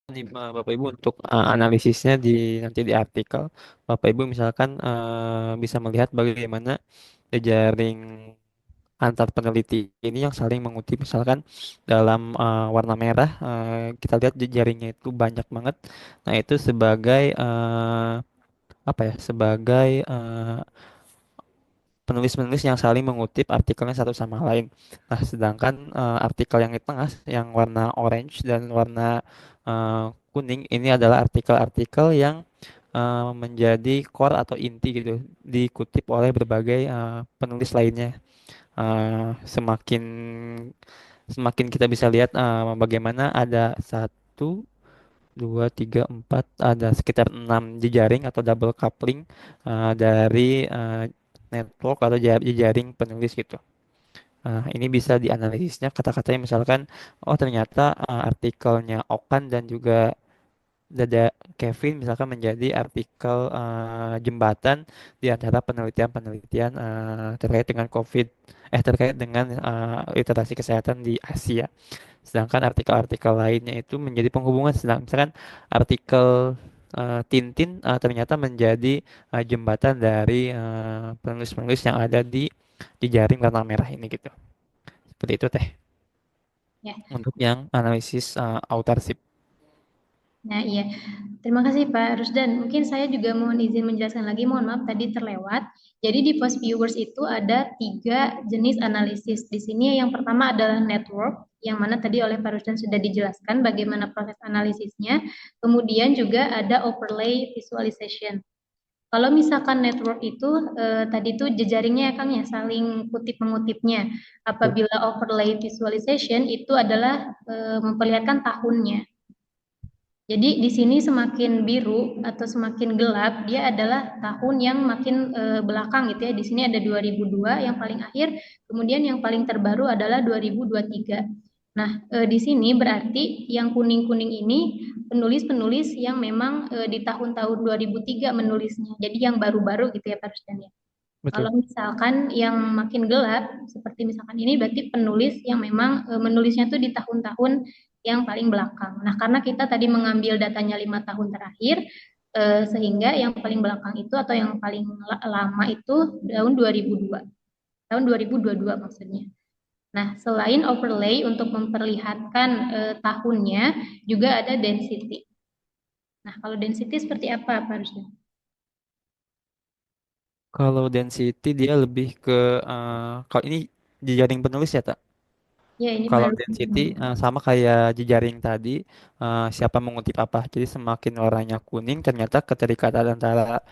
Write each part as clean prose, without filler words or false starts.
Nih, Bapak Ibu untuk analisisnya nanti di artikel Bapak Ibu misalkan bisa melihat bagaimana jejaring antar peneliti ini yang saling mengutip misalkan dalam warna merah kita lihat jejaringnya itu banyak banget. Nah, itu sebagai apa ya? Sebagai penulis-penulis yang saling mengutip artikelnya satu sama lain. Nah, sedangkan artikel yang di tengah yang warna orange dan warna kuning ini adalah artikel-artikel yang menjadi core atau inti gitu, dikutip oleh berbagai penulis lainnya. Semakin semakin kita bisa lihat bagaimana ada satu, dua, tiga, empat, ada sekitar enam jejaring atau double coupling dari network atau jejaring penulis gitu. Ini bisa dianalisisnya kata-katanya misalkan, oh ternyata artikelnya Okan dan juga Dada Kevin misalkan menjadi artikel jembatan di antara penelitian-penelitian terkait dengan COVID, terkait dengan literasi kesehatan di Asia. Sedangkan artikel-artikel lainnya itu menjadi penghubungan. Sedang misalkan artikel Tintin ternyata menjadi jembatan dari penulis-penulis yang ada di jaring warna merah ini gitu. Seperti itu teh Ya. untuk yang analisis authorship. Nah, iya. Terima kasih Pak Rusdan. Mungkin saya juga mohon izin menjelaskan lagi, mohon maaf tadi terlewat. Jadi di Post Viewers itu ada tiga jenis analisis. Di sini yang pertama adalah network, yang mana tadi oleh Pak Rusdan sudah dijelaskan bagaimana proses analisisnya. Kemudian juga ada overlay visualization. Kalau misalkan network itu tadi itu jejaringnya ya Kang ya, saling kutip mengutipnya. Betul. Apabila overlay visualization itu adalah memperlihatkan tahunnya. Jadi di sini semakin biru atau semakin gelap, dia adalah tahun yang makin belakang gitu ya. Di sini ada 2002 yang paling akhir, kemudian yang paling terbaru adalah 2023. Nah, di sini berarti yang kuning-kuning ini penulis-penulis yang memang di tahun-tahun 2003 menulisnya. Jadi yang baru-baru gitu ya Pak Rusdan ya. Kalau Betul. misalkan yang makin gelap, seperti misalkan ini berarti penulis yang memang menulisnya tuh di tahun-tahun yang paling belakang. Nah, karena kita tadi mengambil datanya 5 tahun terakhir, sehingga yang paling belakang itu atau yang paling lama itu tahun 2002, tahun 2022 maksudnya. Nah, selain overlay untuk memperlihatkan tahunnya, juga ada density. Nah, kalau density seperti apa, Pak Rusdan? Kalau density dia lebih ke kalau ini jejaring penulis ya tak? Ya, ini Kalau baru. density sama kayak jejaring tadi, siapa mengutip apa. Jadi semakin warnanya kuning, ternyata keterikatan antara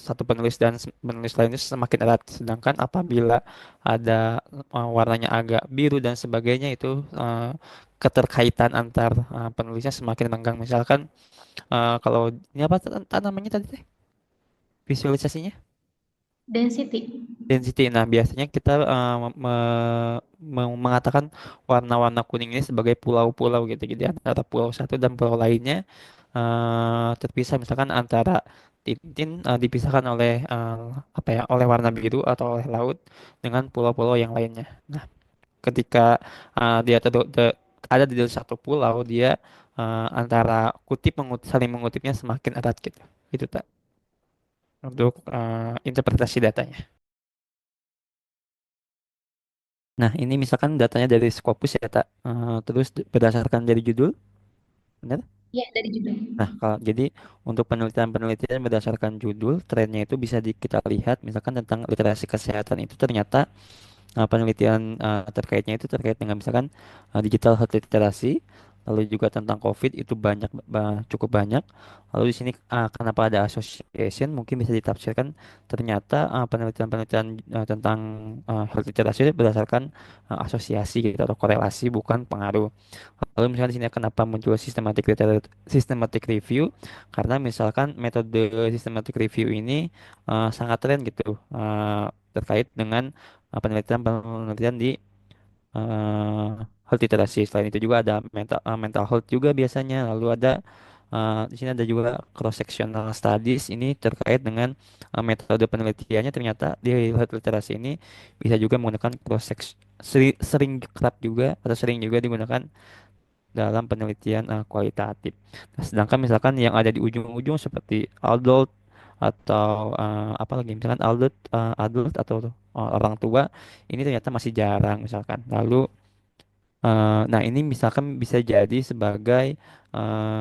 satu penulis dan penulis lainnya semakin erat. Sedangkan apabila ada warnanya agak biru dan sebagainya itu keterkaitan antar penulisnya semakin renggang. Misalkan kalau ini apa namanya tadi teh? Visualisasinya? Density. Density. Nah, biasanya kita mengatakan warna-warna kuning ini sebagai pulau-pulau gitu. Jadi antara pulau satu dan pulau lainnya terpisah. Misalkan antara Tintin dipisahkan oleh apa ya? Oleh warna biru atau oleh laut dengan pulau-pulau yang lainnya. Nah, ketika dia ada di dalam satu pulau, dia antara saling mengutipnya semakin erat gitu. Itu tak untuk interpretasi datanya. Nah, ini misalkan datanya dari Scopus ya, tak? Terus berdasarkan dari judul, benar? Ya, dari judul. Nah, kalau jadi untuk penelitian-penelitian berdasarkan judul, trennya itu bisa kita lihat, misalkan tentang literasi kesehatan itu ternyata penelitian terkaitnya itu terkait dengan misalkan digital health literacy, lalu juga tentang COVID itu cukup banyak. Lalu di sini kenapa ada association mungkin bisa ditafsirkan ternyata penelitian-penelitian tentang health literacy berdasarkan asosiasi gitu atau korelasi bukan pengaruh. Lalu misalkan di sini kenapa muncul systematic review karena misalkan metode systematic review ini sangat tren gitu terkait dengan penelitian-penelitian di health literacy. Selain itu juga ada mental health juga biasanya. Lalu ada di sini ada juga cross sectional studies ini terkait dengan metode penelitiannya ternyata di health literacy ini bisa juga menggunakan sering kerap juga atau sering juga digunakan dalam penelitian kualitatif. Nah, sedangkan misalkan yang ada di ujung-ujung seperti adult atau apa lagi misalkan adult atau orang tua ini ternyata masih jarang misalkan. Lalu nah, ini misalkan bisa jadi sebagai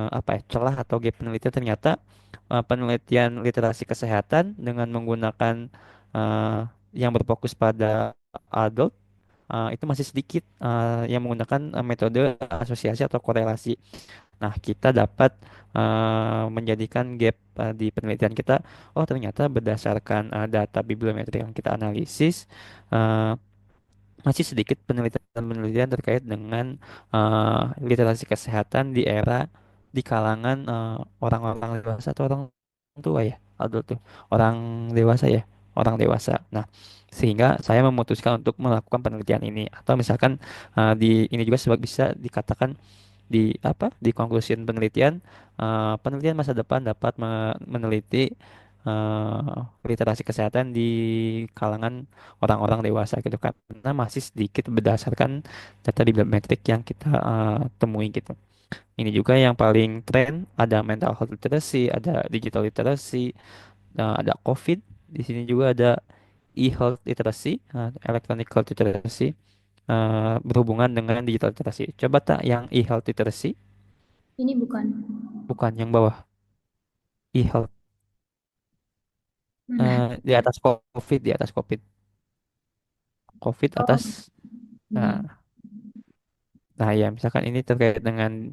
apa ya, celah atau gap penelitian ternyata penelitian literasi kesehatan dengan menggunakan eh, yang berfokus pada adult itu masih sedikit yang menggunakan metode asosiasi atau korelasi. Nah, kita dapat menjadikan gap di penelitian kita. Oh, ternyata berdasarkan data bibliometri yang kita analisis. eh, Masih sedikit penelitian-penelitian terkait dengan literasi kesehatan di era di kalangan orang-orang dewasa atau orang tua ya, adult tuh, orang dewasa ya, orang dewasa. Nah, sehingga saya memutuskan untuk melakukan penelitian ini atau misalkan di ini juga sebab bisa dikatakan di apa di conclusion penelitian penelitian masa depan dapat meneliti literasi kesehatan di kalangan orang-orang dewasa gitu kan karena masih sedikit berdasarkan data di biometrik yang kita temui gitu. Ini juga yang paling tren ada mental health literacy, ada digital literacy, ada COVID. Di sini juga ada e-health literacy, electronic health literacy berhubungan dengan digital literacy. Coba tak yang e-health literacy. Ini bukan. Bukan yang bawah. E-health. Mana? Di atas COVID, di atas COVID. COVID Oh, atas. ini. Nah, nah ya misalkan ini terkait dengan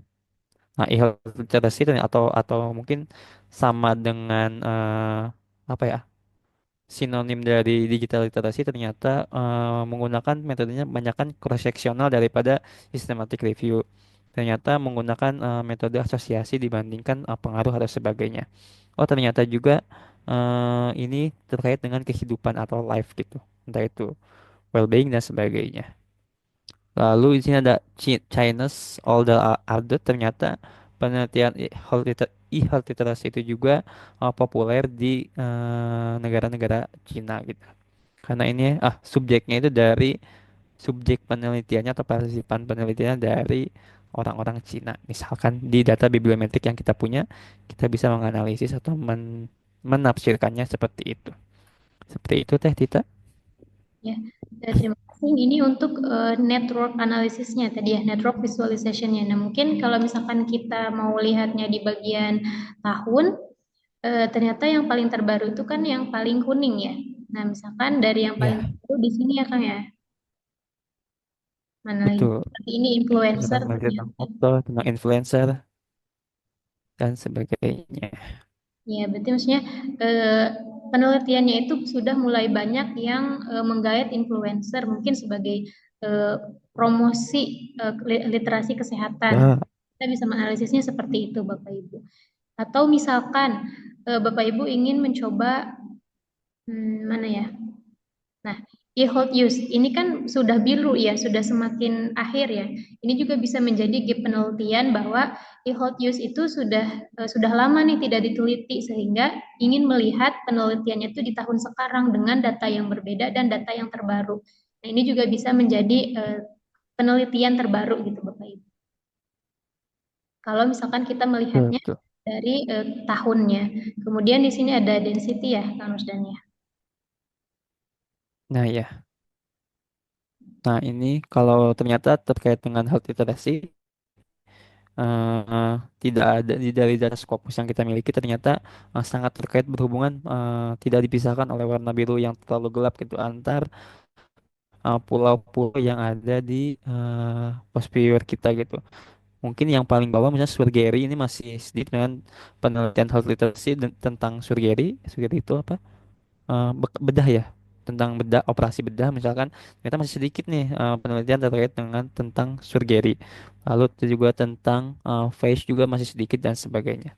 e-health literacy atau mungkin sama dengan apa ya? Sinonim dari digital literacy ternyata menggunakan metodenya banyakkan cross-sectional daripada systematic review. Ternyata menggunakan metode asosiasi dibandingkan pengaruh atau sebagainya. Oh, ternyata juga ini terkait dengan kehidupan atau life gitu. Entah itu well-being dan sebagainya. Lalu di sini ada Chinese Older Adult. Ternyata penelitian e-health literacy itu juga populer di negara-negara Cina gitu. Karena ini subjeknya itu dari subjek penelitiannya atau partisipan penelitiannya dari orang-orang Cina. Misalkan di data bibliometrik yang kita punya, kita bisa menganalisis atau menafsirkannya seperti itu. Seperti itu Teh Tita. Ya, terima kasih. Ini untuk network analisisnya tadi ya, network visualizationnya. Nah, mungkin kalau misalkan kita mau lihatnya di bagian tahun, ternyata yang paling terbaru itu kan yang paling kuning ya. Nah, misalkan dari yang paling Ya, terbaru di sini ya Kang ya. Mana lagi? betul. Seperti ini influencer Misalkan penelitian tentang ternyata. foto, tentang influencer, dan sebagainya. Ya, berarti maksudnya eh, penelitiannya itu sudah mulai banyak yang menggait influencer mungkin sebagai eh, promosi literasi kesehatan. Ya, Kita bisa menganalisisnya seperti itu, Bapak Ibu. Atau misalkan Bapak Ibu ingin mencoba mana ya? Nah, e-hold use ini kan sudah biru ya, sudah semakin akhir ya. Ini juga bisa menjadi gap penelitian bahwa e-hold use itu sudah lama nih tidak diteliti sehingga ingin melihat penelitiannya itu di tahun sekarang dengan data yang berbeda dan data yang terbaru. Nah, ini juga bisa menjadi penelitian terbaru gitu Bapak Ibu. Kalau misalkan kita melihatnya betul. dari tahunnya. Kemudian di sini ada density ya, Kang Rusdan ya. Nah ya, nah ini kalau ternyata terkait dengan health literacy, tidak ada dari data Scopus yang kita miliki ternyata sangat terkait berhubungan tidak dipisahkan oleh warna biru yang terlalu gelap gitu antar pulau-pulau yang ada di posterior kita gitu. Mungkin yang paling bawah misalnya Surgery ini masih sedikit dengan penelitian health literacy tentang surgery. Surgery itu apa? Bedah ya. Tentang bedah, operasi bedah misalkan ternyata masih sedikit nih penelitian terkait dengan tentang surgery. Lalu itu juga tentang face juga masih sedikit dan sebagainya.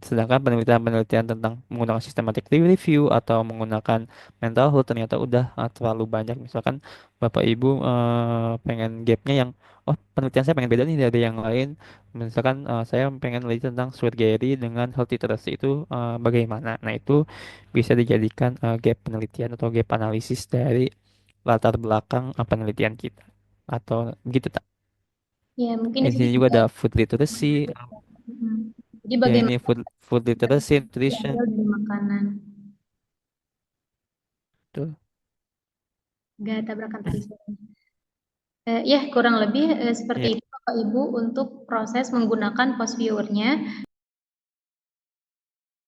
Sedangkan penelitian-penelitian tentang menggunakan systematic review atau menggunakan mental health ternyata udah terlalu banyak. Misalkan Bapak Ibu pengen gapnya yang, oh penelitian saya pengen beda nih dari yang lain. Misalkan saya pengen teliti tentang surgery dengan health literacy itu bagaimana. Nah itu bisa dijadikan gap penelitian atau gap analisis dari latar belakang penelitian kita. Atau begitu tak? Ya, mungkin di Di situ sini juga juga. ada food literacy. Mm. Jadi Ya ini bagaimana food literacy, nutrition. diambil dari makanan. Tuh. Gak tabrakan tadi sore. Ya, kurang lebih seperti Ya. itu Bapak Ibu untuk proses menggunakan post viewer-nya.